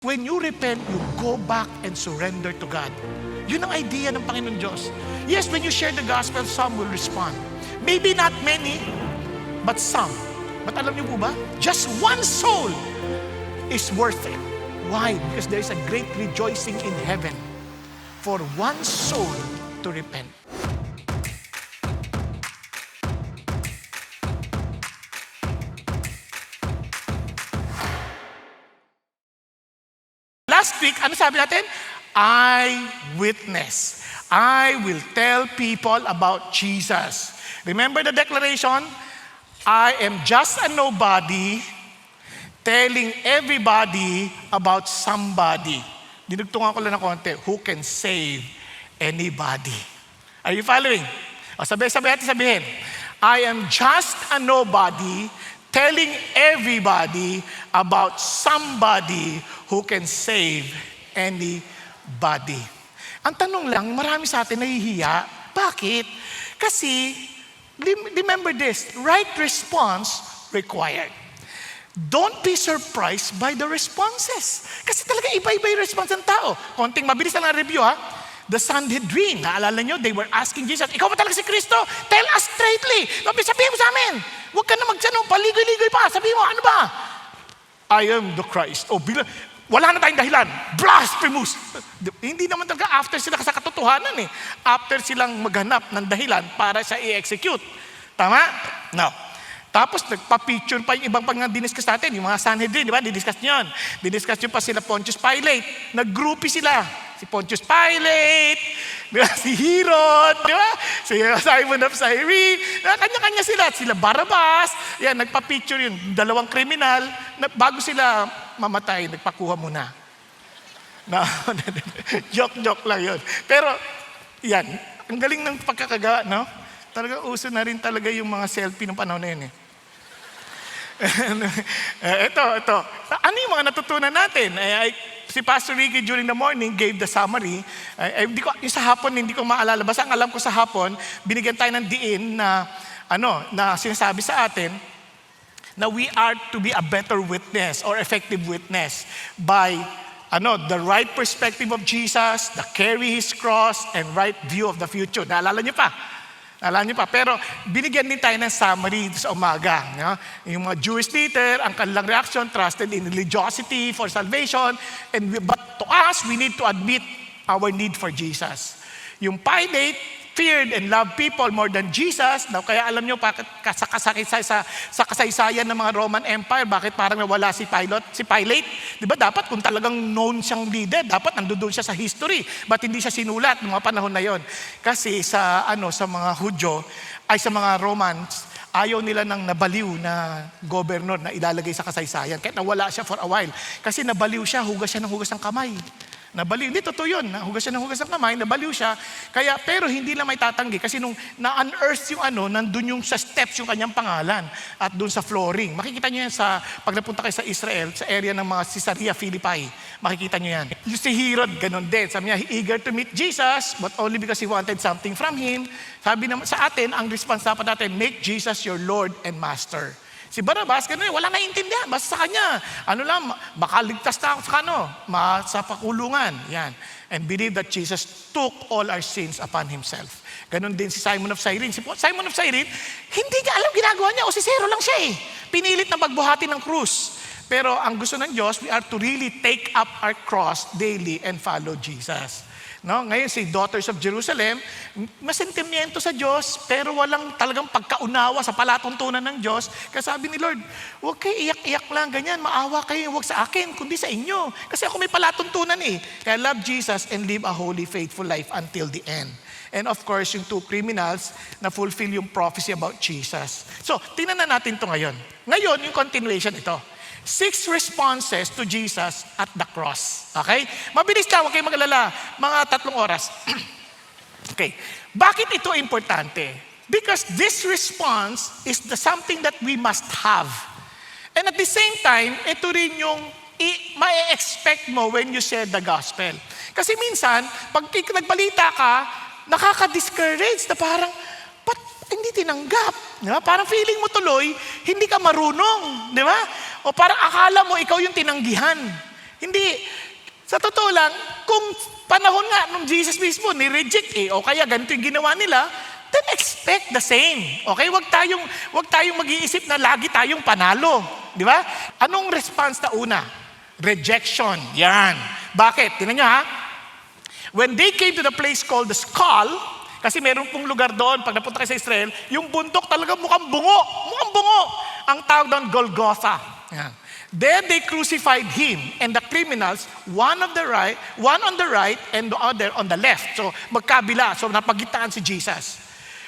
When you repent, you go back and surrender to God. Yun ang idea ng Panginoon Diyos. Yes, when you share the gospel, some will respond. Maybe not many, but some. But alam niyo po ba? Just one soul is worth it. Why? Because there is a great rejoicing in heaven for one soul to repent. Last week, ano sabi natin? I witness. I will tell people about Jesus. Remember the declaration? I am just a nobody telling everybody about somebody. Dinugtungan ko lang ng konti. Who can save anybody? Are you following? O sabay-sabay natin sabihin. I am just a nobody telling everybody about somebody who can save anybody. Ang tanong lang, marami sa atin nahihiya. Bakit? Kasi, remember this, right response required. Don't be surprised by the responses. Kasi talaga iba-iba yung response ng tao. Konting mabilis lang ang review ha. The Sanhedrin, naalala nyo, they were asking Jesus, ikaw ba talaga si Kristo? Tell us straightly. Sabihin mo sa amin. Huwag ka na paligoy-ligoy pa. Sabihin mo, ano ba? I am the Christ. Wala na tayong dahilan. Blasphemous. Hindi naman talaga after sila sa katotohanan eh. After silang maghanap ng dahilan para siya i-execute. Tama? No. Tapos nagpa-picture pa yung ibang pag-discuss natin. Yung mga Sanhedrin, di ba? Didiscuss nyo yun. Didiscuss nyo pa sila Pontius Pilate. Nag-groupie sila. Si Pontius Pilate, di ba? Si Herod, di ba? Si Simon of Cyrene. Kanya-kanya sila. Sila Barabas. Yan, nagpa-picture yun. Dalawang kriminal. Bago sila mamatay, nagpakuha muna. No, joke lang yun. Pero, yan. Ang galing ng pagkakagawa, no? Talaga uso na rin talaga yung mga selfie ng panahon na yun eh. Ito. Ano yung mga natutunan natin? Si Pastor Ricky during the morning gave the summary. Yung sa hapon, hindi ko maalala. Basta ang alam ko sa hapon, binigyan tayo ng diin na, na sinasabi sa atin na we are to be a better witness or effective witness by the right perspective of Jesus, the carry His cross, and right view of the future. Naalala niyo pa? Pero binigyan din tayo ng summary sa umaga. Yung mga Jewish leader, ang kanilang reaction, trusted in religiosity for salvation. But to us, we need to admit our need for Jesus. Yung Pilate feared and loved people more than Jesus. Kaya alam nyo, sa kasaysayan ng mga Roman Empire, bakit parang nawala si Pilate? Di ba dapat kung talagang known siyang leader, dapat nandoon siya sa history. Ba't hindi siya sinulat ng mga panahon na yon? Kasi sa mga Hudyo, ay sa mga Romans, ayaw nila ng nabaliw na governor na ilalagay sa kasaysayan. Kahit nawala siya for a while. Kasi nabaliw siya, hugas siya ng hugas ng kamay. Nabaliw. Hindi, totoo yun. Hugas siya ng hugas ng kamay, nabaliw siya. Pero hindi lang may tatanggi. Kasi nung na-unearth yung nandun yung sa steps yung kanyang pangalan. At dun sa flooring. Makikita nyo yan pag napunta kayo sa Israel, sa area ng mga Caesarea Philippi. Makikita nyo yan. Yung si Herod, ganun din. Sabi niya, eager to meet Jesus, but only because he wanted something from him. Sabi naman sa atin, ang response dapat natin, make Jesus your Lord and Master. Si Barabas, ganun wala naiintindihan. Basta sa kanya, makaligtas na ako sa pakulungan. Yan. And believe that Jesus took all our sins upon Himself. Ganun din si Simon of Cyrene. Si Simon of Cyrene, hindi niya alam ginagawa niya. O si Zero lang siya eh. Pinilit na magbuhati ng krus. Pero ang gusto ng Diyos, we are to really take up our cross daily and follow Jesus. Ngayon si Daughters of Jerusalem, masentimiento sa Diyos, pero walang talagang pagkaunawa sa palatuntunan ng Diyos. Kasi sabi ni Lord, huwag kayo iyak-iyak lang, ganyan, maawa kayo, huwag sa akin, kundi sa inyo. Kasi ako may palatuntunan eh. Kaya love Jesus and live a holy, faithful life until the end. And of course, yung two criminals na fulfill yung prophecy about Jesus. So, tingnan na natin ito ngayon. Ngayon, yung continuation ito. 6 responses to Jesus at the cross. Okay? Mabilis lang, huwag kayong mag-alala. Mga 3 oras. Okay. Bakit ito importante? Because this response is something that we must have. And at the same time, ito rin yung ma-expect mo when you share the gospel. Kasi minsan, pag nagbalita ka, nakaka-discourage na parang, ba't hindi tinanggap? Diba? Parang feeling mo tuloy, hindi ka marunong. Di ba? O parang akala mo ikaw yung tinanggihan. Hindi. Sa totoo lang, kung panahon nga nung Jesus mismo, ni-reject o kaya ganito yung ginawa nila, then expect the same. Okay? Wag tayong mag-iisip na lagi tayong panalo. Di ba? Anong response na una? Rejection. Yan. Bakit? Tingnan nyo ha. When they came to the place called the skull, kasi meron pong lugar doon, pag napunta kayo sa Israel, yung bundok talaga mukhang bungo. Mukhang bungo. Ang tawag doon, Golgotha. Yan. There they crucified him and the criminals, one on the right and the other on the left. So magkabila, so napagitaan si Jesus.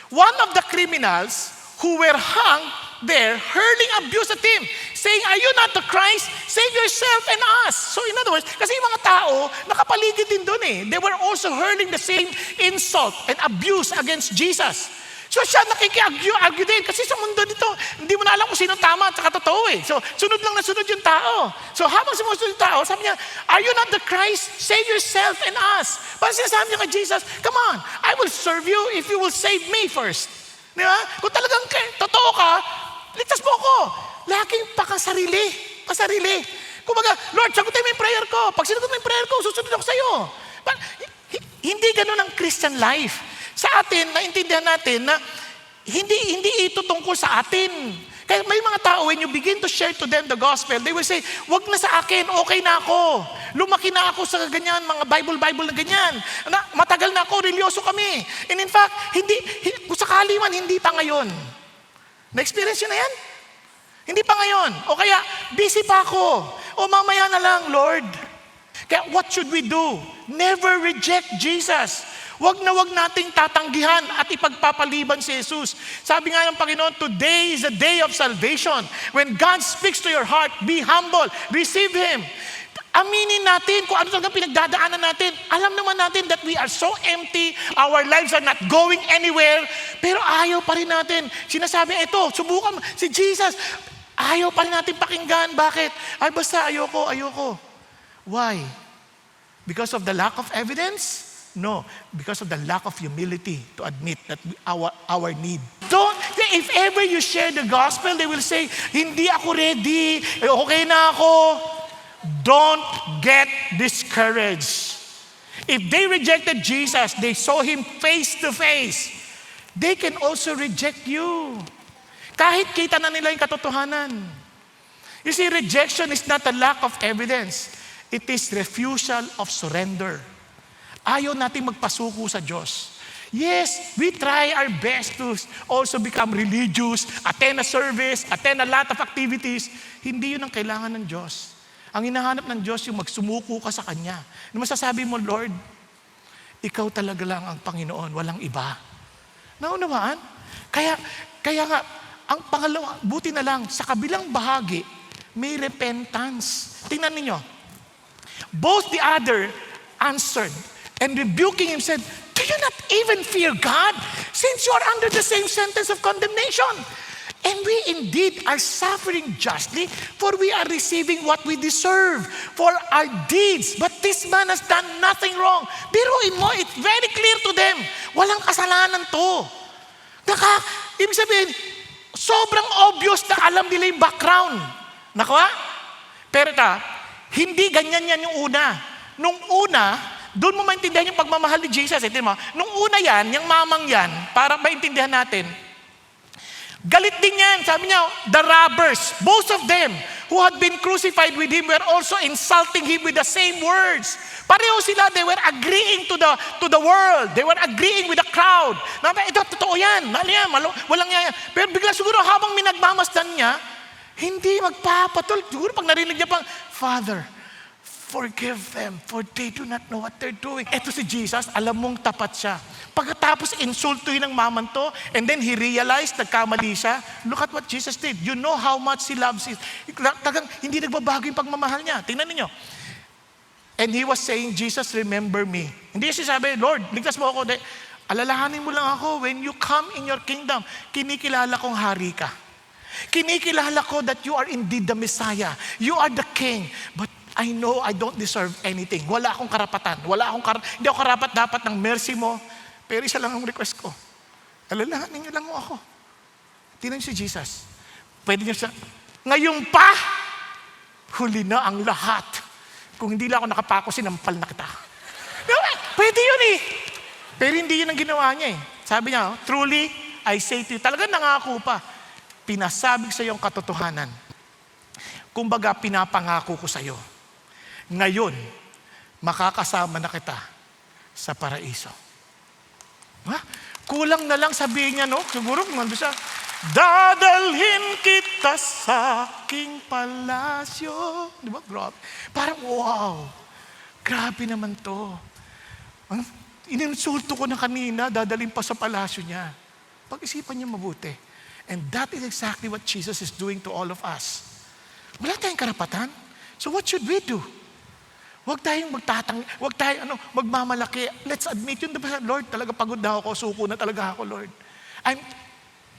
One of the criminals who were hung there hurling abuse at him, saying, "Are you not the Christ? Save yourself and us." So in other words, kasi yung mga tao, nakapaligid din doon eh. They were also hurling the same insult and abuse against Jesus. So siya nakiki-argue din. Kasi sa mundo dito, hindi mo na alam kung sino tama at saka totoo eh. So sunod lang na sunod yung tao. So habang sumusunod yung tao, sabi niya, "Are you not the Christ? Save yourself and us." Parang sinasabi niya kay Jesus, "Come on, I will serve you if you will save me first." Di ba? Kung talagang totoo ka, ligtas mo ako. Laking pasarili. Kumbaga, "Lord, sagutin mo yung prayer ko. Pag sinagot mo yung prayer ko, susunod ako sa'yo." Hindi ganun ang Christian life. Sa atin, naintindihan natin na hindi ito tungkol sa atin. Kaya may mga tao, when you begin to share to them the gospel, they will say, "Wag na sa akin, okay na ako. Lumaki na ako sa ganyan, mga Bible na ganyan. Matagal na ako, religyoso kami." And in fact, kung sakali man, hindi pa ngayon. Na-experience yun na yan? Hindi pa ngayon. O kaya, busy pa ako. O mamaya na lang, Lord. Kaya what should we do? Never reject Jesus. Wag nating tatanggihan at ipagpapaliban si Jesus. Sabi nga ng Panginoon, today is the day of salvation. When God speaks to your heart, be humble, receive Him. Aminin natin kung ano talagang pinagdadaanan natin. Alam naman natin that we are so empty, our lives are not going anywhere, pero ayaw pa rin natin. Sinasabi, ito, subukan si Jesus. Ayaw pa rin natin pakinggan. Bakit? Ay, basta ayoko. Why? Because of the lack of evidence? No, because of the lack of humility to admit that our need. If ever you share the gospel, they will say, "Hindi ako ready, okay na ako." Don't get discouraged. If they rejected Jesus, they saw Him face to face, they can also reject you. Kahit kita na nila yung katotohanan. You see, rejection is not a lack of evidence. It is refusal of surrender. Ayaw natin magpasuko sa Diyos. Yes, we try our best to also become religious, attend a service, attend a lot of activities. Hindi yun ang kailangan ng Diyos. Ang hinahanap ng Diyos yung magsumuko ka sa Kanya. Nung masasabi mo, "Lord, Ikaw talaga lang ang Panginoon, walang iba." Naunawaan? Kaya nga, ang pangalawa, buti na lang, sa kabilang bahagi, may repentance. Tingnan ninyo. Both the other answered, and rebuking him said, "Do you not even fear God, since you are under the same sentence of condemnation? And we indeed are suffering justly, for we are receiving what we deserve for our deeds. But this man has done nothing wrong." Biruin mo, it's very clear to them. Walang kasalanan to. Ibig sabihin, sobrang obvious na alam nila yung background. Nakuha? Pero hindi ganyan yan yung una. Nung una, doon mo maintindihan yung pagmamahal ni Jesus. Nung una yan, yung mamang yan, para maintindihan natin, galit din yan. Sabi niya, the robbers, both of them who had been crucified with Him were also insulting Him with the same words. Pareho sila, they were agreeing to the world. They were agreeing with the crowd. Ito, totoo yan. Walang yan. Pero bigla siguro habang minagmamasdan niya, hindi magpapatol. Siguro pag narinig niya pang, "Father, forgive them, for they do not know what they're doing." Ito si Jesus, alam mong tapat siya. Pagkatapos insultuhin ng maman to, and then he realized nagkamali siya. Look at what Jesus did. You know how much He loves it. Tagang hindi nagbabago yung pagmamahal niya. Tingnan niyo. And He was saying, "Jesus, remember me." Hindi siya sabi, "Lord, ligtas mo ako." Alalahanin mo lang ako, when you come in your kingdom, kinikilala kong hari ka. Kinikilala ko that you are indeed the Messiah. You are the King. But I know I don't deserve anything. Wala akong karapatan. Hindi ako karapat-dapat ng mercy mo. Pero isa lang ang request ko. Alalahanin niyo lang mo ako. Tingnan niyo si Jesus. Pwede niyo ngayon pa, huli na ang lahat. Kung hindi lang ako nakapako, sinampal na kita. Diba? Pwede yun eh. Pero hindi yun ang ginawa niya eh. Sabi niya, truly, I say to you, talagang nangako pa. Pinasabing sa iyo ang katotohanan. Kumbaga, pinapangako ko sa iyo. Ngayon, makakasama na kita sa paraiso. Ha? Kulang na lang sabihin niya, no? Siguro, nandun siya, dadalhin kita sa aking palasyo. Di ba? Grabe. Parang, wow. Grabe naman to. Ininsulto ko na kanina, dadalhin pa sa palasyo niya. Pag-isipan niyo mabuti. And that is exactly what Jesus is doing to all of us. Wala tayong karapatan. So what should we do? Huwag tayong magmamalaki. Let's admit yun, diba, Lord, talaga pagod na ako, suko na talaga ako, Lord.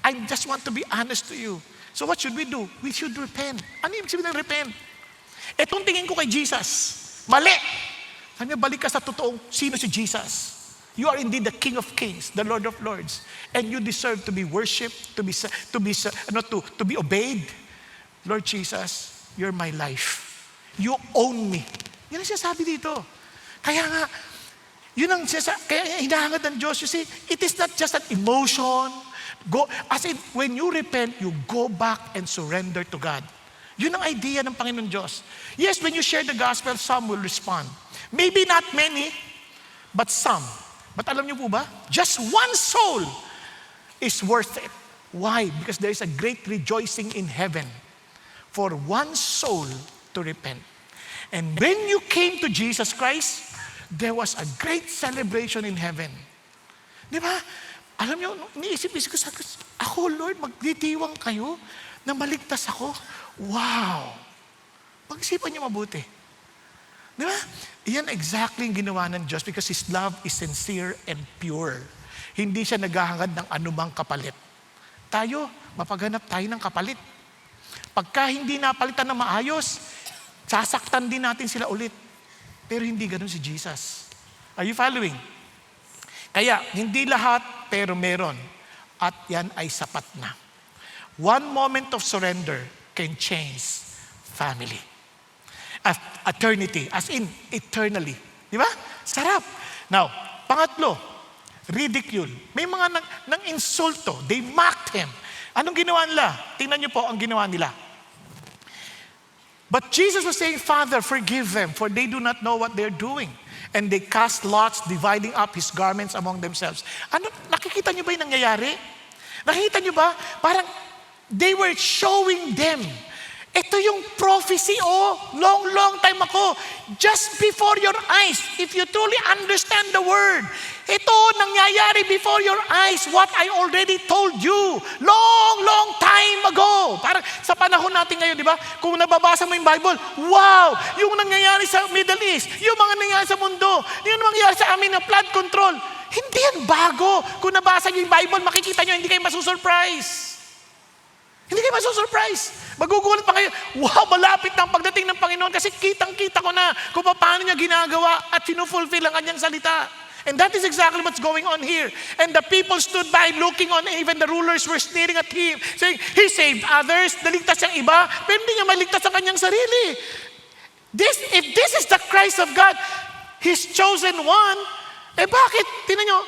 I just want to be honest to you. So what should we do? We should repent. Ano yung sabihin ng repent? Etong tingin ko kay Jesus, mali. Sabi niya, balik ka sa totoong sino si Jesus. You are indeed the King of Kings, the Lord of Lords, and you deserve to be worshipped, to be obeyed. Lord Jesus, you're my life. You own me. Yan ang sinasabi dito. Kaya nga, yun ang sinasabi, kaya hinahangad ng Diyos. You see, it is not just an emotion. As in, when you repent, you go back and surrender to God. Yun ang idea ng Panginoon Diyos. Yes, when you share the gospel, some will respond. Maybe not many, but some. But alam niyo po ba? Just one soul is worth it. Why? Because there is a great rejoicing in heaven for one soul to repent. And when you came to Jesus Christ, there was a great celebration in heaven. Di ba? Alam niyo, niisip-isip ko, ako Lord, magditiwang kayo na maligtas ako. Wow! Pag-isipan niyo mabuti. Di ba? Iyan exactly yung ginawa ng Diyos because His love is sincere and pure. Hindi siya naghahangad ng anumang kapalit. Tayo, mapaghanap tayo ng kapalit. Pagka hindi napalitan na maayos, sasaktan din natin sila ulit. Pero hindi ganun si Jesus. Are you following? Kaya, hindi lahat, pero meron. At yan ay sapat na. One moment of surrender can change family. Eternity, as in eternally. Di ba? Sarap. Now, pangatlo, ridicule. May mga nang insulto. They mocked Him. Anong ginawa nila? Tingnan niyo po ang ginawa nila. But Jesus was saying, Father, forgive them, for they do not know what they're doing. And they cast lots, dividing up His garments among themselves. Ano, nakikita niyo ba yung nangyayari? Nakikita niyo ba? Parang they were showing them. Ito yung prophecy, long time ago. Just before your eyes, if you truly understand the word, ito nangyayari before your eyes, what I already told you, long time ago. Parang sa panahon natin ngayon, di ba? Kung nababasa mo yung Bible, wow! Yung nangyayari sa Middle East, yung mga nangyayari sa mundo, yung nangyayari sa amin na flood control, hindi yan bago. Kung nabasa niyo yung Bible, makikita niyo, hindi kayo masusurprise. Hindi kayo masusurprise. Magugulat pa kayo, wow, malapit na ang pagdating ng Panginoon kasi kitang-kita ko na kung paano niya ginagawa at sinufulfill ang kanyang salita. And that is exactly what's going on here. And the people stood by looking on, even the rulers were sneering at Him, saying, He saved others, naligtas siyang iba, pero hindi niya maligtas ang kanyang sarili. If this is the Christ of God, His chosen one, bakit? Tingnan niyo,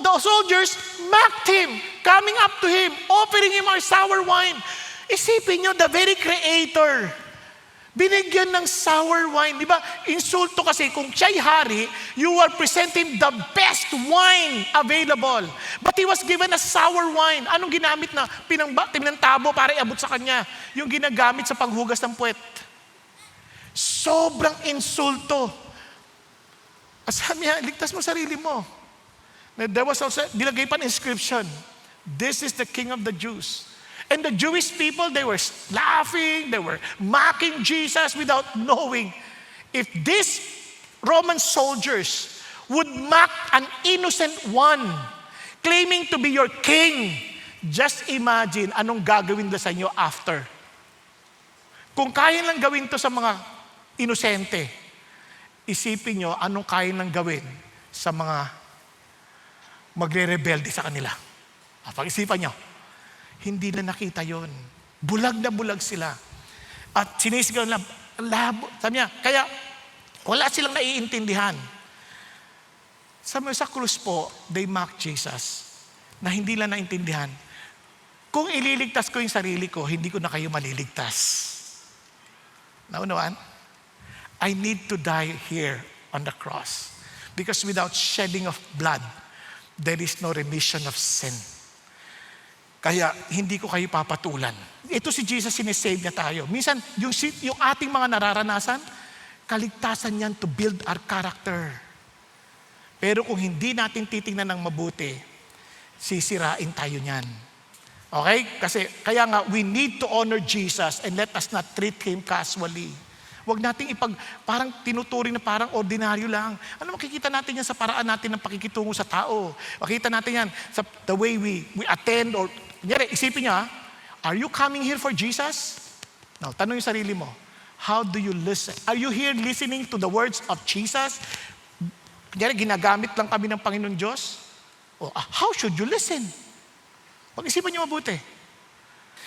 the soldiers mocked Him, coming up to Him, offering Him our sour wine. Isipin niyo, the very Creator, binigyan ng sour wine. Di ba? Insulto kasi, kung siya'y hari, you are presenting the best wine available. But He was given a sour wine. Anong ginamit na? Pinantabo para iabot sa Kanya. Yung ginagamit sa panghugas ng puwet. Sobrang insulto. Sabi niya, ligtas mo sarili mo. There was also, dilagay pa ng inscription, this is the King of the Jews. And the Jewish people, they were laughing, they were mocking Jesus without knowing. If these Roman soldiers would mock an innocent one, claiming to be your king, just imagine anong gagawin nila sa inyo after. Kung kaya lang gawin to sa mga inosente, isipin nyo anong kaya lang gawin sa mga magre-rebelde sa kanila. Pag-isipan nyo, hindi na nakita yon. Bulag na bulag sila. At sinisigaw nila, labo. Sabi niya, kaya Wala silang naiintindihan. Sa krus po, they mocked Jesus na hindi lang naintindihan. Kung ililigtas ko yung sarili ko, hindi ko na kayo maliligtas. Naunawaan? I need to die here on the cross. Because without shedding of blood, there is no remission of sin. Kaya hindi ko kayo papatulan. Ito si Jesus, sinesave niya tayo. Minsan, yung ating mga nararanasan, kaligtasan yan to build our character. Pero kung hindi natin titingnan ng mabuti, sisirain tayo niyan. Okay? Kasi, kaya nga, we need to honor Jesus and let us not treat Him casually. Huwag nating parang tinuturing na parang ordinaryo lang. Ano makikita natin yan sa paraan natin ng pakikitungo sa tao? Makikita natin yan sa the way we attend or, kunyari, isipin niya, are you coming here for Jesus? Now, tanong yung sarili mo, how do you listen? Are you here listening to the words of Jesus? Kunyari, ginagamit lang kami ng Panginoon Diyos? O, how should you listen? Pag-isipan niyo mabuti.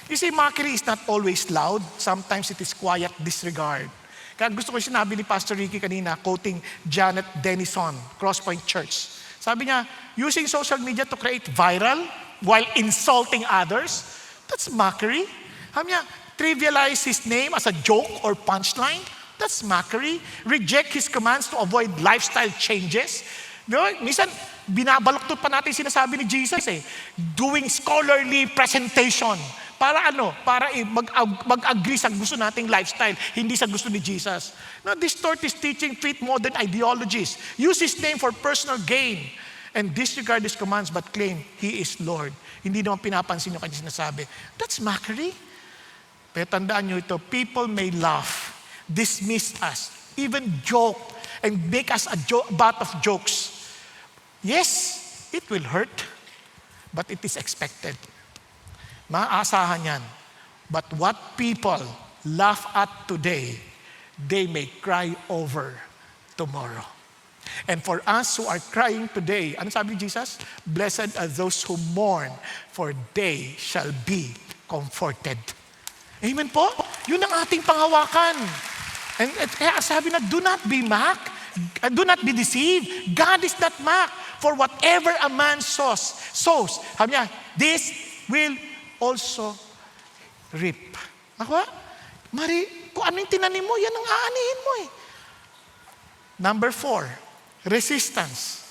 You see, mockery is not always loud. Sometimes it is quiet disregard. Kaya gusto ko yung sinabi ni Pastor Ricky kanina, quoting Janet Denison, Crosspoint Church. Sabi niya, using social media to create viral while insulting others, that's mockery. Sabi niya, trivialize His name as a joke or punchline, that's mockery. Reject His commands to avoid lifestyle changes. Diba? Minsan, binabaluktot pa natin sinasabi ni Jesus doing scholarly presentation. Para ano? Para mag-agree sa gusto nating lifestyle, hindi sa gusto ni Jesus. Now, distort His teaching, treat modern ideologies, use His name for personal gain, and disregard His commands but claim He is Lord. Hindi naman pinapansin yung kanyang sinasabi. That's mockery. Pero tandaan nyo ito, people may laugh, dismiss us, even joke, and make us a butt of jokes. Yes, it will hurt, but it is expected. Maaasahan yan. But what people laugh at today, they may cry over tomorrow. And for us who are crying today, ano sabi ni Jesus? Blessed are those who mourn, for they shall be comforted. Amen po? Yun ang ating panghawakan. And kaya sabi na, do not be mocked, do not be deceived. God is not mocked. For whatever a man sows, sabi niya, this will also reap. Ako, kung ano yung tinanim mo, yan ang aanihin mo Number 4, resistance.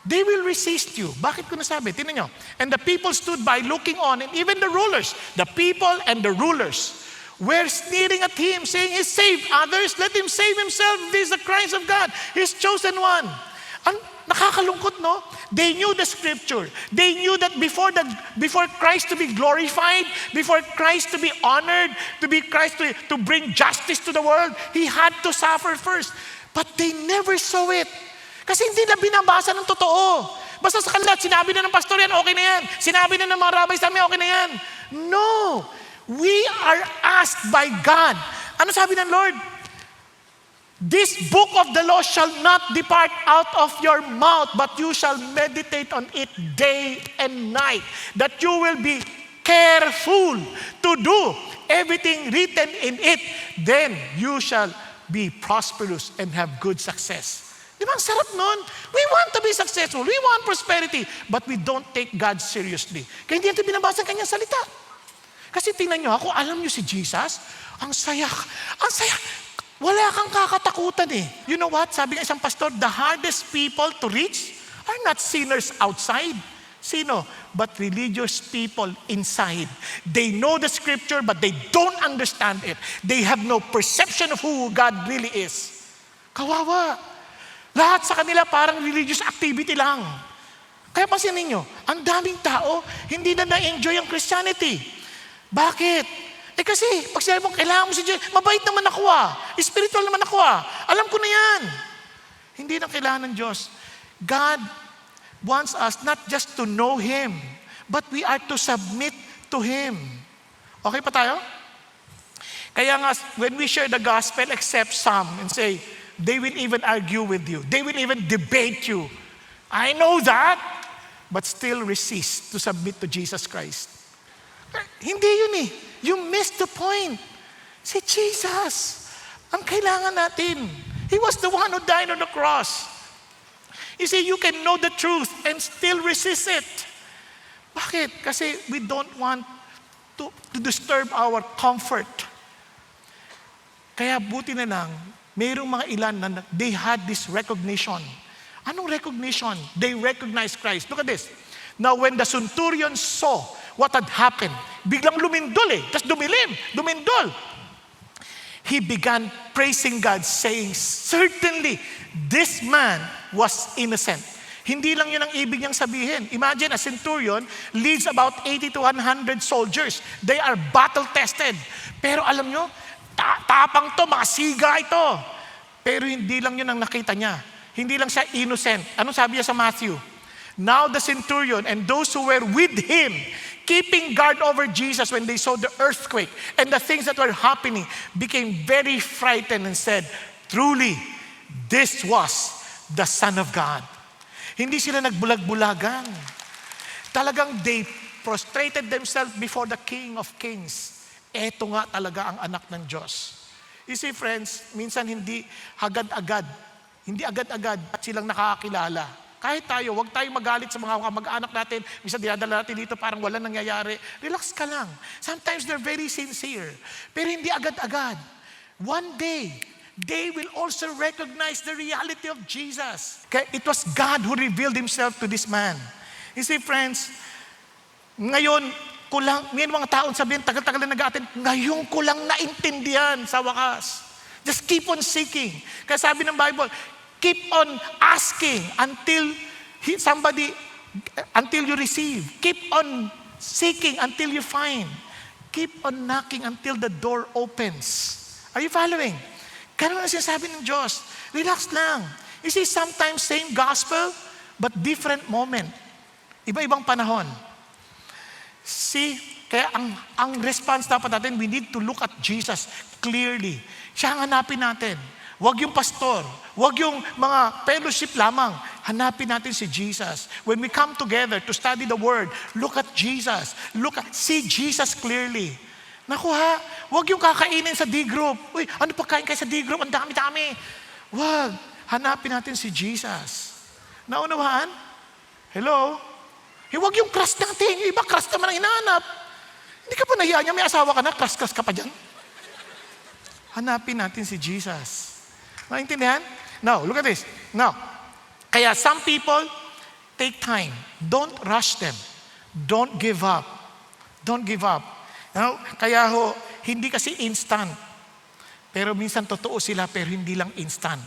They will resist you. Bakit ko nasabi? Tingnan nyo. And the people stood by looking on, and even the rulers, the people and the rulers, were sneering at Him, saying, He saved others, let Him save Himself. This is the Christ of God, His chosen one. Nakakalungkot, no? They knew the scripture. They knew that before Christ to be glorified, before Christ to be honored, Christ to bring justice to the world, He had to suffer first. But they never saw it. Kasi hindi na binabasa ng totoo. Basta sa kanila, sinabi na ng pastor yan, okay na yan. Sinabi na ng mga rabbi sa amin, okay na yan. No. We are asked by God. Ano sabi ng Lord? This book of the law shall not depart out of your mouth, but you shall meditate on it day and night, that you will be careful to do everything written in it. Then you shall be prosperous and have good success. Di ba ang sarap nun? We want to be successful. We want prosperity. But we don't take God seriously. Kaya hindi natin binabasa ang kanyang salita. Kasi tingnan nyo, ako, alam nyo si Jesus, ang saya. Wala kang kakatakutan You know what? Sabi ng isang pastor, the hardest people to reach are not sinners outside. Sino? But religious people inside. They know the scripture, but they don't understand it. They have no perception of who God really is. Kawawa. Lahat sa kanila parang religious activity lang. Kaya pansinin ninyo, ang daming tao, hindi na na-enjoy ang Christianity. Bakit? Kasi, pag sinabi mong kailangan mo si Jesus, mabait naman ako spiritual naman ako alam ko na yan. Hindi na kailangan ng Diyos. God wants us not just to know Him, but we are to submit to Him. Okay pa tayo? Kaya nga, when we share the gospel, accept some and say, they will even argue with you. They will even debate you. I know that, but still resist to submit to Jesus Christ. Hindi yun You missed the point. Si Jesus ang kailangan natin. He was the one who died on the cross. You see, you can know the truth and still resist it. Bakit? Kasi we don't want to disturb our comfort. Kaya buti na lang, mayroong mga ilan na they had this recognition. Anong recognition? They recognized Christ. Look at this. Now when the centurion saw what had happened, biglang lumindol tapos dumindol. He began praising God, saying, certainly, this man was innocent. Hindi lang yun ang ibig niyang sabihin. Imagine a centurion leads about 80 to 100 soldiers. They are battle-tested. Pero alam nyo, tapang to, mga siga ito. Pero hindi lang yun ang nakita niya. Hindi lang siya innocent. Anong sabi niya sa Matthew? Now the centurion and those who were with him, keeping guard over Jesus when they saw the earthquake and the things that were happening, became very frightened and said, truly, this was the Son of God. Hindi sila nagbulag-bulagan. Talagang they prostrated themselves before the King of Kings. Eto nga talaga ang anak ng Diyos. You see, friends, minsan hindi agad-agad at silang nakakakilala. Kahit tayo, huwag tayong magalit sa mga mag-anak natin. Minsan dinadala natin dito parang walang nangyayari. Relax ka lang. Sometimes they're very sincere. Pero hindi agad-agad. One day, they will also recognize the reality of Jesus. Okay? It was God who revealed Himself to this man. You see, friends, ngayon, may mga taon sabihin, tagal-tagal na nag-aatin, ngayon ko lang naintindihan sa wakas. Just keep on seeking. Kaya sabi ng Bible, keep on asking until you receive. Keep on seeking until you find. Keep on knocking until the door opens. Are you following? Ganun ang sinasabi ng Diyos. Relax lang. You see, sometimes same gospel, but different moment. Iba-ibang panahon. See, kaya ang response dapat natin, we need to look at Jesus clearly. Siya ang hanapin natin. Huwag yung pastor. Huwag yung mga fellowship lamang. Hanapin natin si Jesus. When we come together to study the Word, look at Jesus. See Jesus clearly. Naku ha, huwag yung kakainin sa D-group. Uy, ano pagkain kayo sa D-group? Ang dami-dami. Huwag. Hanapin natin si Jesus. Naunawaan? Hello? Huwag yung crush natin. Yung iba, crush naman ang hinahanap. Hindi ka pa nahiya niya, may asawa ka na, crush ka pa dyan. Hanapin natin si Jesus. Naintindihan? Now, look at this. Now, kaya some people, take time. Don't rush them. Don't give up. Don't give up. Kaya hindi kasi instant. Pero minsan totoo sila, pero hindi lang instant.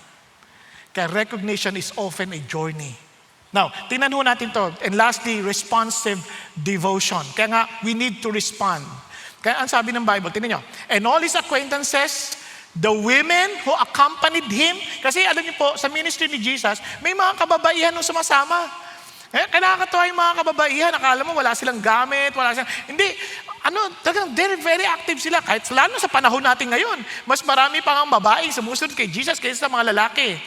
Kaya recognition is often a journey. Now, tingnan ho natin to. And lastly, responsive devotion. Kaya nga, we need to respond. Kaya ang sabi ng Bible, tingnan nyo, and all his acquaintances, the women who accompanied him, kasi alam niyo po, sa ministry ni Jesus, may mga kababaihan nung sumasama. Kaya nakakatawa yung mga kababaihan, akala mo wala silang gamit, hindi, talagang very active sila. Kahit lalo sa panahon natin ngayon, mas marami pang ang babaeng sumusunod kay Jesus kaysa sa mga lalaki.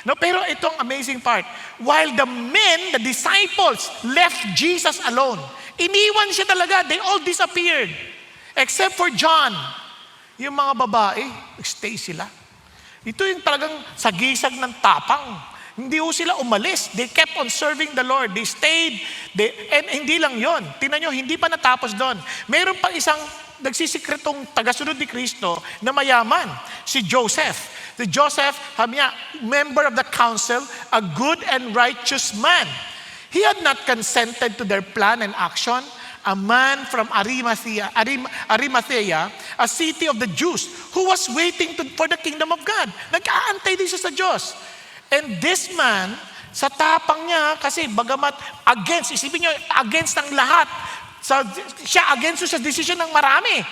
No, pero itong amazing part, while the men, the disciples, left Jesus alone, iniwan siya talaga, they all disappeared. Except for John. Yung mga babae, stay sila. Ito yung talagang sagisag ng tapang. Hindi ho sila umalis. They kept on serving the Lord. They stayed. And hindi lang yon. Tingnan nyo, hindi pa natapos doon. Mayroon pa isang nagsisikretong tagasunod ni Kristo na mayaman, si Joseph. Si Joseph, sabi niya, member of the council, a good and righteous man. He had not consented to their plan and action. A man from Arimathea, a city of the Jews, who was waiting for the kingdom of God. Nag-aantay din siya sa Diyos. And this man, sa tapang niya, kasi bagamat isipin niyo, against ng lahat, siya against sa decision ng marami.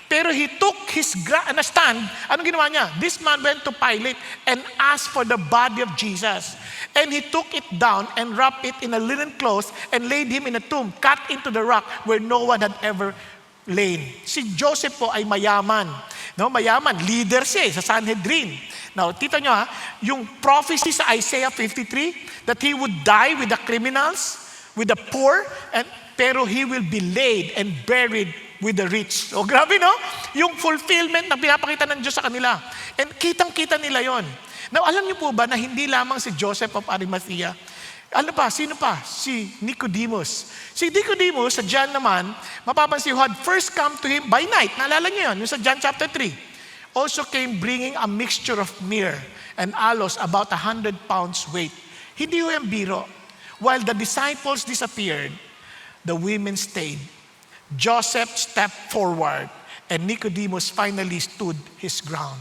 Pero he took his stand. Anong ginawa niya? This man went to Pilate and asked for the body of Jesus. And he took it down and wrapped it in a linen cloth and laid him in a tomb cut into the rock where no one had ever lain. Si Joseph po ay mayaman. No, mayaman, leader siya sa Sanhedrin. Now, tita nyo yung prophecy sa Isaiah 53 that he would die with the criminals, with the poor, pero he will be laid and buried with the rich. O grabe no? Yung fulfillment na pinapakita ng Diyos sa kanila. And kitang-kita nila yon. Now, alam niyo po ba na hindi lamang si Joseph of Arimathea, ano pa, sino pa? Si Nicodemus. Si Nicodemus, sa John naman, mapapansin who had first come to him by night. Naalala niyo yun, yung sa John chapter 3. Also came bringing a mixture of myrrh and aloes about 100 pounds weight. Hindi yung biro. While the disciples disappeared, the women stayed. Joseph stepped forward and Nicodemus finally stood his ground.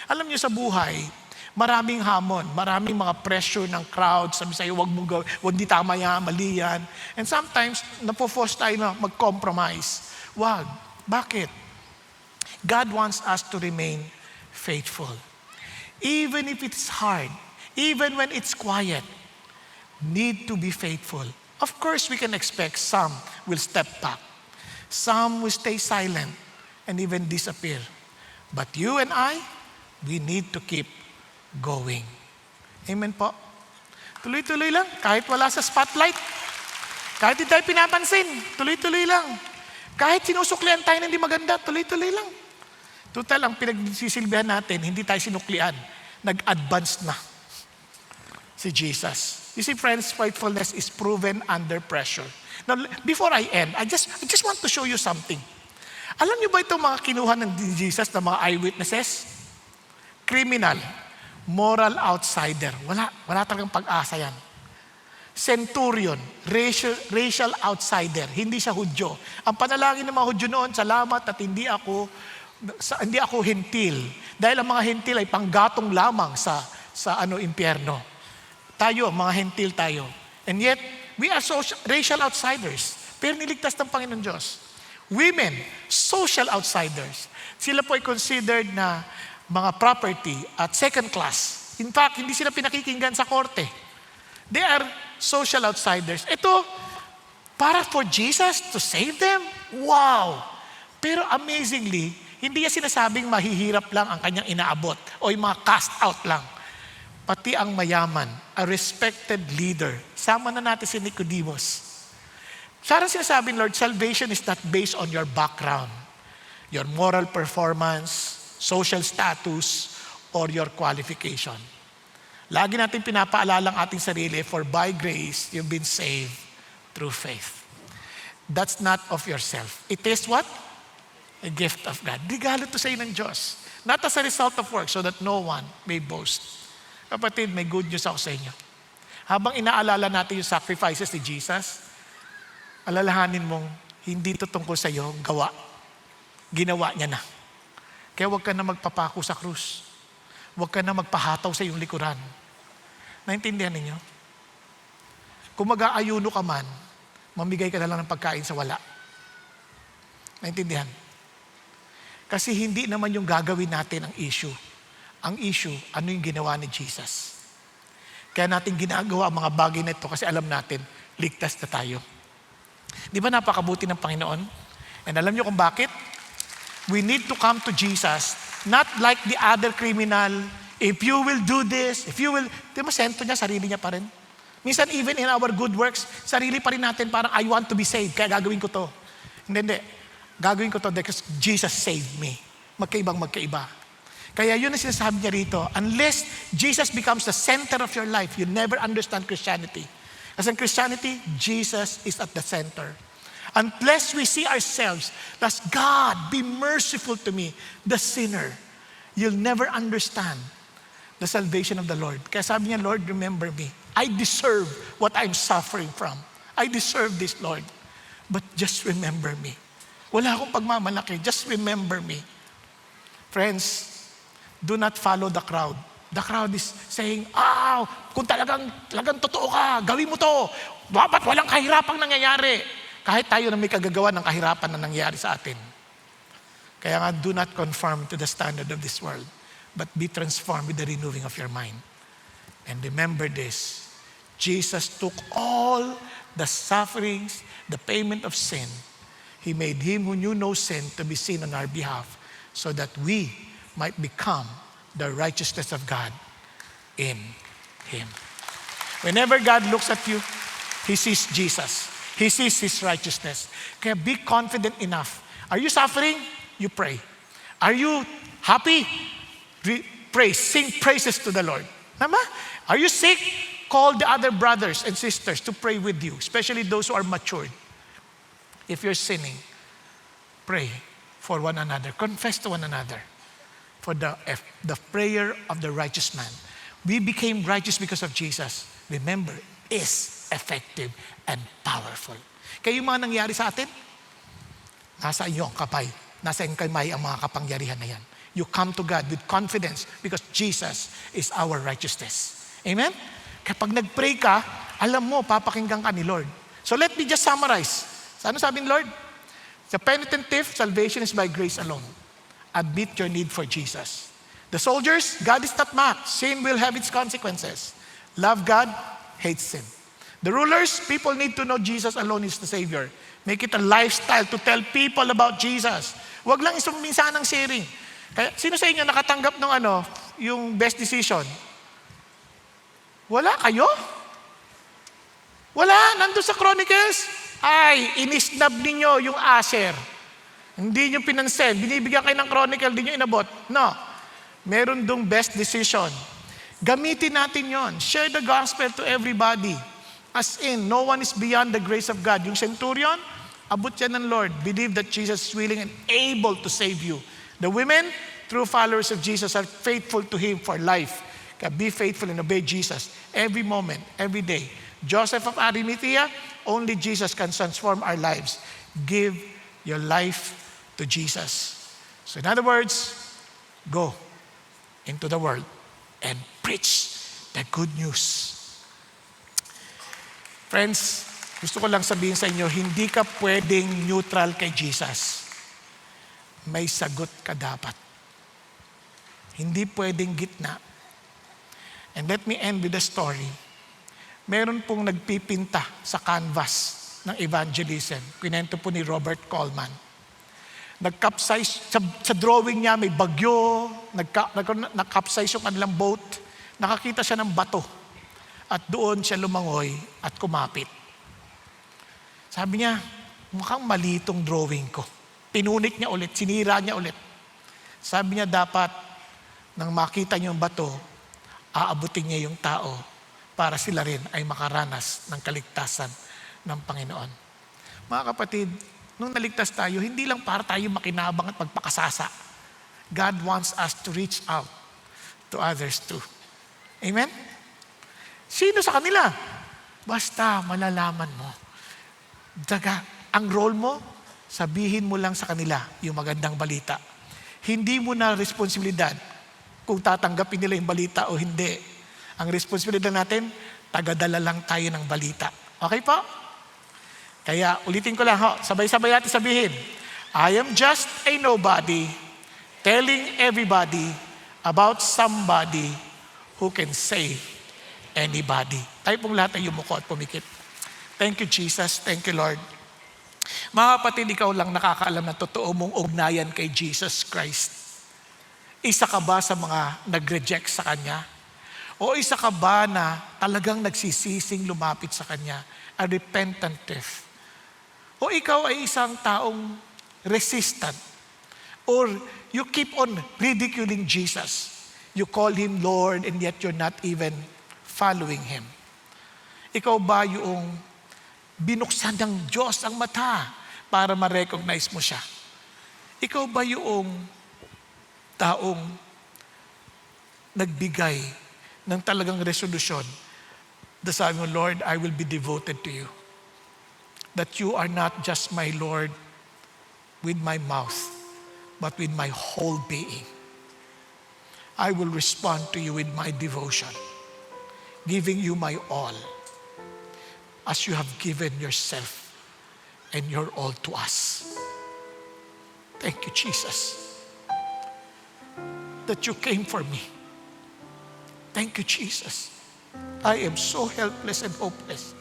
Alam niyo sa buhay, maraming hamon, maraming mga pressure ng crowd. Sabi sa'yo, wag di tama yan, mali yan. And sometimes, napo-force tayo na mag-compromise. Wag. Bakit? God wants us to remain faithful. Even if it's hard, even when it's quiet, need to be faithful. Of course, we can expect some will step back. Some will stay silent and even disappear. But you and I, we need to keep going. Amen po. Tuloy-tuloy lang, kahit wala sa spotlight. Kahit hindi tayo pinapansin, tuloy-tuloy lang. Kahit sinusuklian tayo na hindi maganda, tuloy-tuloy lang. Total, ang pinagsisilbihan natin, hindi tayo sinuklian. Nag-advance na si Jesus. You see, friends, faithfulness is proven under pressure. Now, before I end, I just want to show you something. Alam niyo ba itong mga kinuha ng Jesus na mga eyewitnesses? Criminal, moral outsider. Wala talagang pag-asa yan. Centurion, racial outsider. Hindi siya Hudyo. Ang panalangin ng mga Hudyo noon, salamat at hindi ako hentil. Dahil ang mga hentil ay panggatong lamang sa impyerno. Tayo, mga hentil tayo. And yet, we are racial outsiders. Pero niligtas ng Panginoon Diyos. Women, social outsiders. Sila po ay considered na mga property at second class. In fact, hindi sila pinakikinggan sa korte. They are social outsiders. Ito, para for Jesus to save them? Wow! Pero amazingly, hindi niya sinasabing mahihirap lang ang kanyang inaabot o yung mga cast out lang. Pati ang mayaman, a respected leader. Sama na natin si Nicodemus. Sarang sinasabi, Lord, salvation is not based on your background, your moral performance, social status, or your qualification. Lagi natin pinapaalala ang ating sarili, for by grace, you've been saved through faith. That's not of yourself. It is what? A gift of God. Regalo to sa ng Diyos. Not as a result of work, so that no one may boast. Kapatid, may good news ako sa inyo. Habang inaalala natin yung sacrifices ni Jesus, alalahanin mong hindi ito tungkol sa iyo, gawa. Ginawa niya na. Kaya huwag ka na magpapako sa krus. Huwag ka na magpahataw sa iyong likuran. Naintindihan ninyo? Kung mag-aayuno ka man, mamigay ka na lang ng pagkain sa wala. Naintindihan? Kasi hindi naman yung gagawin natin ang issue. Ang issue, ano yung ginawa ni Jesus. Kaya natin ginagawa ang mga bagay na ito kasi alam natin, ligtas na tayo. Di ba napakabuti ng Panginoon? And alam niyo kung bakit? We need to come to Jesus, not like the other criminal. If you will do this, di ba sento niya, sarili niya pa rin. Minsan even in our good works, sarili pa rin natin parang I want to be saved, kaya gagawin ko to. Hindi. Gagawin ko to because Jesus saved me. Magkaiba. Kaya yun ang sinasabi niya rito, unless Jesus becomes the center of your life, you never understand Christianity. Kasi in Christianity, Jesus is at the center. Unless we see ourselves as God, be merciful to me, the sinner, you'll never understand the salvation of the Lord. Kaya sabi niya, Lord, remember me. I deserve what I'm suffering from. I deserve this, Lord. But just remember me. Wala akong pagmamalaki. Just remember me. Friends, do not follow the crowd. The crowd is saying, kung talagang totoo ka, gawin mo to. Dapat walang kahirapang nangyayari. Kahit tayo na may kagagawa ng kahirapan na nangyayari sa atin. Kaya nga, do not conform to the standard of this world, but be transformed with the renewing of your mind. And remember this, Jesus took all the sufferings, the payment of sin. He made him who knew no sin to be sin on our behalf, so that we might become the righteousness of God in him. Whenever God looks at you, he sees Jesus. He sees his righteousness. Kaya be confident enough. Are you suffering? You pray. Are you happy? praise, sing praises to the Lord. Tama? Are you sick? Call the other brothers and sisters to pray with you, especially those who are matured. If you're sinning, pray for one another. Confess to one another. For the prayer of the righteous man. We became righteous because of Jesus. Remember, is effective and powerful. Kaya yung mga nangyari sa atin, nasa iyo ang kapay. Nasa iyong kamay ang mga kapangyarihan na yan. You come to God with confidence because Jesus is our righteousness. Amen? Kapag nag-pray ka, alam mo, papakinggan ka ni Lord. So let me just summarize. So ano sabi ni Lord? The penitent thief, salvation is by grace alone. Admit your need for Jesus. The soldiers, God is not mocked. Sin will have its consequences. Love God, hate sin. The rulers, people need to know Jesus alone is the Savior. Make it a lifestyle to tell people about Jesus. Huwag lang isang minsan ng sharing. Kaya, sino sa inyo nakatanggap ng yung best decision? Wala kayo? Wala, nandun sa Chronicles. Ay, inisnab ninyo yung Asher. Hindi nyo pinansin. Binibigyan kayo ng Chronicle, hindi nyo inabot. No. Meron dong best decision. Gamitin natin yon. Share the gospel to everybody. As in, no one is beyond the grace of God. Yung centurion, abot yan ng Lord. Believe that Jesus is willing and able to save you. The women, true followers of Jesus, are faithful to Him for life. Kaya be faithful and obey Jesus every moment, every day. Joseph of Arimathea, only Jesus can transform our lives. Give your life to Jesus. So in other words, go into the world and preach the good news. Friends, gusto ko lang sabihin sa inyo, hindi ka pwedeng neutral kay Jesus. May sagot ka dapat. Hindi pwedeng gitna. And let me end with a story. Meron pong nagpipinta sa canvas ng evangelism. Kwento po ni Robert Coleman. Nag-capsize, sa drawing niya may bagyo, nag-capsize yung kanilang boat, nakakita siya ng bato. At doon siya lumangoy at kumapit. Sabi niya, mukhang mali itong drawing ko. Pinunit niya ulit, sinira niya ulit. Sabi niya dapat, nang makita niyo yung bato, aabutin niya yung tao para sila rin ay makaranas ng kaligtasan ng Panginoon. Mga kapatid, nung naligtas tayo, hindi lang para tayo makinabang at magpakasasa. God wants us to reach out to others too. Amen? Sino sa kanila? Basta malalaman mo. Daga, ang role mo, sabihin mo lang sa kanila yung magandang balita. Hindi mo na responsibilidad kung tatanggapin nila yung balita o hindi. Ang responsibilidad natin, tagadala lang tayo ng balita. Okay po? Kaya ulitin ko lang, sabay-sabay natin sabihin, I am just a nobody telling everybody about somebody who can save anybody. Tayo pong lahat ay yumuko at pumikit. Thank you, Jesus. Thank you, Lord. Mga kapatid, ikaw lang nakakaalam na totoo mong ugnayan kay Jesus Christ. Isa ka ba sa mga nag-reject sa Kanya? O isa ka ba na talagang nagsisising lumapit sa Kanya? A repentant thief? O ikaw ay isang taong resistant? Or you keep on ridiculing Jesus? You call Him Lord and yet you're not even following Him. Ikaw ba yung binuksan ng Diyos ang mata para ma-recognize mo siya? Ikaw ba yung taong nagbigay ng talagang resolusyon na sabi mo, Lord, I will be devoted to you. That you are not just my Lord with my mouth, but with my whole being. I will respond to you with my devotion, giving you my all, as you have given yourself and your all to us. Thank you, Jesus, that you came for me. Thank you, Jesus. I am so helpless and hopeless,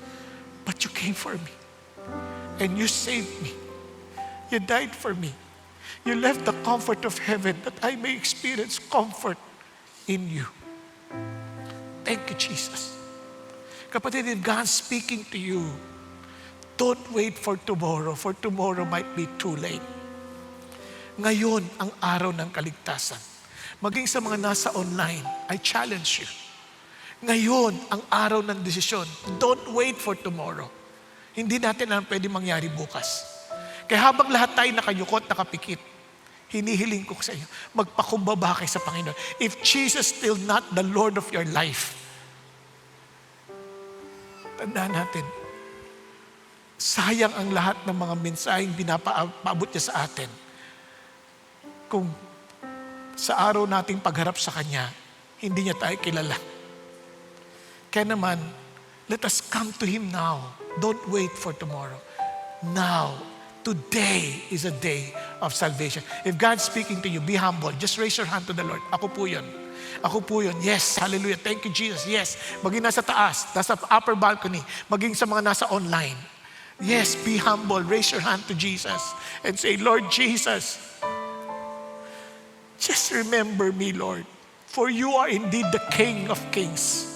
but you came for me and you saved me. You died for me. You left the comfort of heaven that I may experience comfort in you. Thank you, Jesus. Kapatid, if God's speaking to you, don't wait for tomorrow might be too late. Ngayon ang araw ng kaligtasan. maging sa mga nasa online, I challenge you. Ngayon, ang araw ng desisyon. Don't wait for tomorrow. Hindi natin alam pwede mangyari bukas. Kaya habang lahat tayo nakayukot, nakapikit, hinihiling ko sa iyo, magpakumbaba kayo sa Panginoon. If Jesus still not the Lord of your life, tandaan natin, sayang ang lahat ng mga mensaheng pinapaabot niya sa atin. Kung sa araw nating pagharap sa Kanya, hindi niya tayo kilala. Kaya naman, let us come to Him now. Don't wait for tomorrow. Now, today is a day of salvation. If God's speaking to you, be humble. Just raise your hand to the Lord. Ako po yun. Ako po yun. Yes, hallelujah. Thank you, Jesus. Yes, maging nasa taas, nasa upper balcony, maging sa mga nasa online. Yes, be humble. Raise your hand to Jesus and say, Lord Jesus, just remember me, Lord. For you are indeed the King of Kings.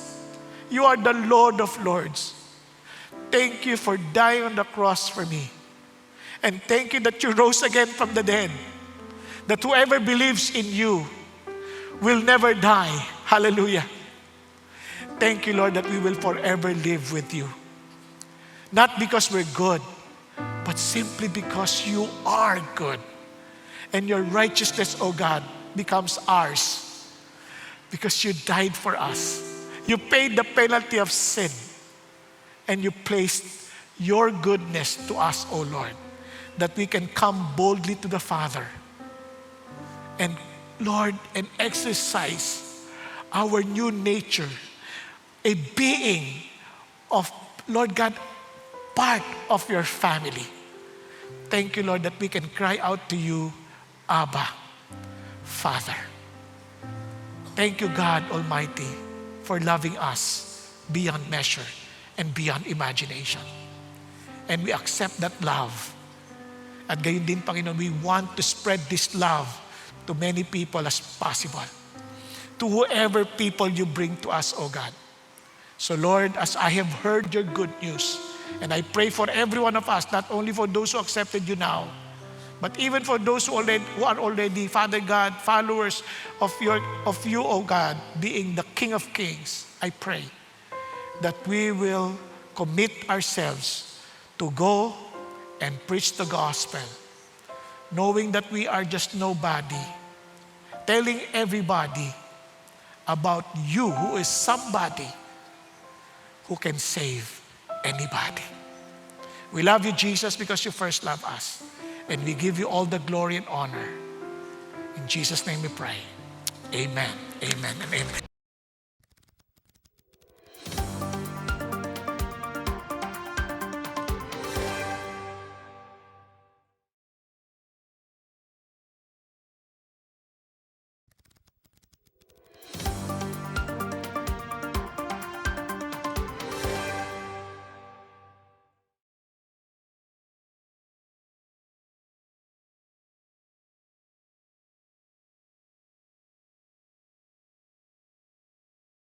You are the Lord of Lords. Thank you for dying on the cross for me. And thank you that you rose again from the dead. That whoever believes in you will never die. Hallelujah. Thank you, Lord, that we will forever live with you. Not because we're good, but simply because you are good. And your righteousness, O God, becomes ours. Because you died for us. You paid the penalty of sin. And you placed your goodness to us, O Lord, that we can come boldly to the Father. And Lord, and exercise our new nature, a being of, Lord God, part of your family. Thank you, Lord, that we can cry out to you, Abba, Father. Thank you, God Almighty, for loving us beyond measure and beyond imagination. And we accept that love. At gayon din, Panginoon, we want to spread this love to many people as possible. To whoever people you bring to us, O God. So Lord, as I have heard your good news, and I pray for every one of us, not only for those who accepted you now, but even for those who are already, Father God, followers of you, O God, being the King of Kings, I pray that we will commit ourselves to go and preach the gospel, knowing that we are just nobody, telling everybody about you who is somebody who can save anybody. We love you, Jesus, because you first loved us. And we give you all the glory and honor. In Jesus' name we pray. Amen, amen, and amen.